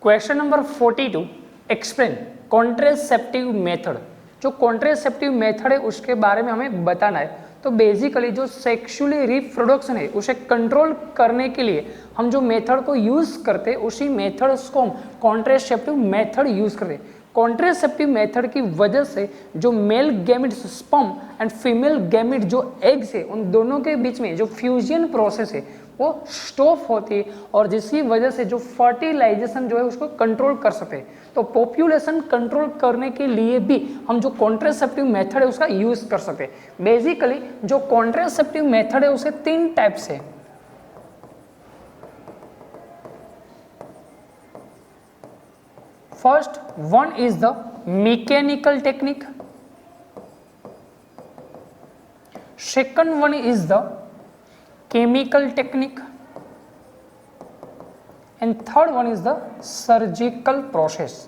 Question number 42 explain contraceptive method. जो contraceptive method है उसके बारे में हमें बताना है। तो बेसिकली जो सेक्सुअली रिप्रोडक्शन है उसे कंट्रोल करने के लिए हम जो मेथड को यूज करते हैं उसी मेथड्स को हम कॉन्ट्रेसेप्टिव मेथड यूज करते हैं। कॉन्ट्रेसेप्टिव मेथड की वजह से जो male gamete sperm and female gamete जो एग्स है उन दोनों के बीच में जो फ्यूजन प्रोसेस है वो स्टॉप होती है और जिसकी वजह से जो फर्टिलाइजेशन जो है उसको कंट्रोल कर सके। तो पॉपुलेशन कंट्रोल करने के लिए भी हम जो कॉन्ट्रेसेप्टिव मेथड है उसका यूज कर सकते हैं। बेसिकली जो कॉन्ट्रेसेप्टिव मेथड है उसे 3 टाइप्स है। First one is the mechanical technique, second one is the chemical technique and third one is the surgical process।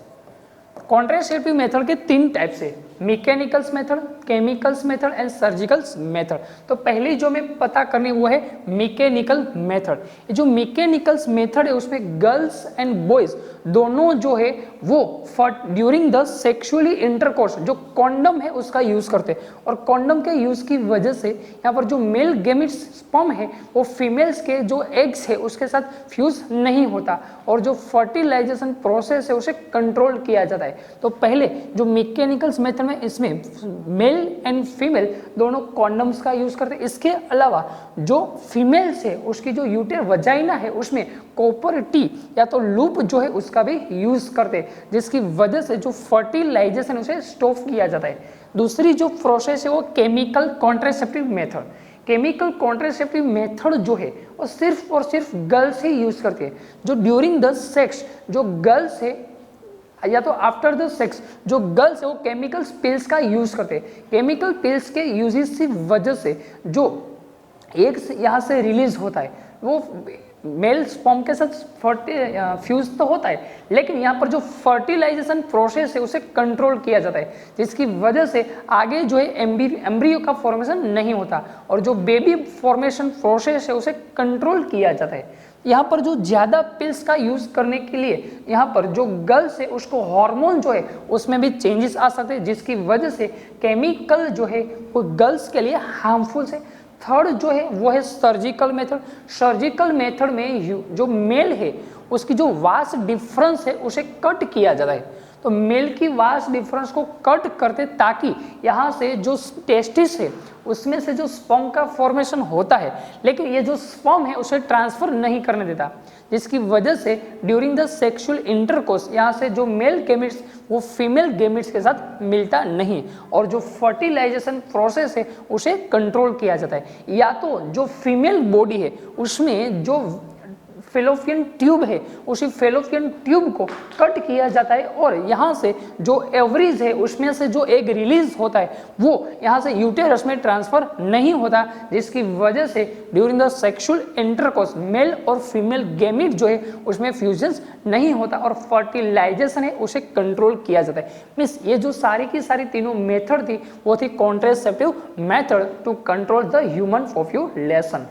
Contraceptive method के 3 टाइप्स है, mechanicals method, chemicals method and surgicals method. तो पहली जो हमें पता करनी वो है मैकेनिकल मेथड। जो मैकेनिकल्स मेथड है उसमें गर्ल्स एंड बॉयज दोनों जो है वो ड्यूरिंग द सेक्सुअली इंटरकोर्स जो कॉन्डम है उसका यूज करते हैं और कॉन्डम के यूज की वजह से यहाँ पर जो मेल गैमेट स्पर्म है वो फीमेल्स के जो एग्स है उसके साथ फ्यूज नहीं होता और जो फर्टिलाइजेशन प्रोसेस है उसे कंट्रोल किया जाता है। तो पहले जो मैकेनिकल्स मेथड में इसमें मेल एंड फीमेल दोनों कॉन्डम्स का यूज करते हैं। इसके अलावा जो फीमेल्स है उसकी जो यूटर वजाइना है उसमें कॉपर टी या तो लूप जो है उसका भी यूज करते हैं जिसकी वजह से जो फर्टिलाइजेशन उसे स्टॉप किया जाता है। दूसरी जो प्रोसेस है वो chemical contraceptive method. Chemical contraceptive method जो है वो सिर्फ और सिर्फ गर्ल्स ही यूज करते हैं। जो ड्यूरिंग द सेक्स जो गर्ल्स है या तो आफ्टर द सेक्स जो गर्ल्स है वो केमिकल पिल्स का यूज करते हैं। केमिकल पिल्स के यूजेस की वजह से जो एग्स यहाँ से रिलीज होता है वो मेल स्पर्म के साथ फ्यूज तो होता है लेकिन यहाँ पर जो फर्टिलाइजेशन प्रोसेस है उसे कंट्रोल किया जाता है जिसकी वजह से आगे जो है एम्ब्रियो का फॉर्मेशन नहीं होता और जो बेबी फॉर्मेशन प्रोसेस है उसे कंट्रोल किया जाता है। यहाँ पर जो ज़्यादा पिल्स का यूज करने के लिए यहाँ पर जो गर्ल्स है उसको हार्मोन जो है उसमें भी चेंजेस आ सकते हैं जिसकी वजह से केमिकल जो है वो गर्ल्स के लिए हार्मफुल है। थर्ड जो है वो है सर्जिकल मेथड। सर्जिकल मेथड में जो मेल है उसकी जो वास डिफरेंस है उसे कट किया जाता है। तो मेल की वास डिफरेंस को कट करते ताकि यहाँ से जो टेस्टिस है उसमें से जो स्पर्म का फॉर्मेशन होता है लेकिन ये जो स्पर्म है उसे ट्रांसफर नहीं करने देता जिसकी वजह से ड्यूरिंग द सेक्सुअल इंटरकोर्स यहाँ से जो मेल गैमेट्स वो फीमेल गैमेट्स के साथ मिलता नहीं और जो फर्टिलाइजेशन प्रोसेस है उसे कंट्रोल किया जाता है। या तो जो फीमेल बॉडी है उसमें जो फेलोपियन ट्यूब है उसी फेलोपियन ट्यूब को कट किया जाता है और यहाँ से जो एवरीज है उसमें से जो एग रिलीज होता है वो यहाँ से यूटेरस में ट्रांसफर नहीं होता जिसकी वजह से during the sexual intercourse male और फीमेल गैमेट जो है उसमें फ्यूजन्स नहीं होता और फर्टिलाइजेशन है उसे कंट्रोल किया जाता है। मीन्स ये जो सारी की सारी तीनों मेथड थी वो थी contraceptive method to control the human population.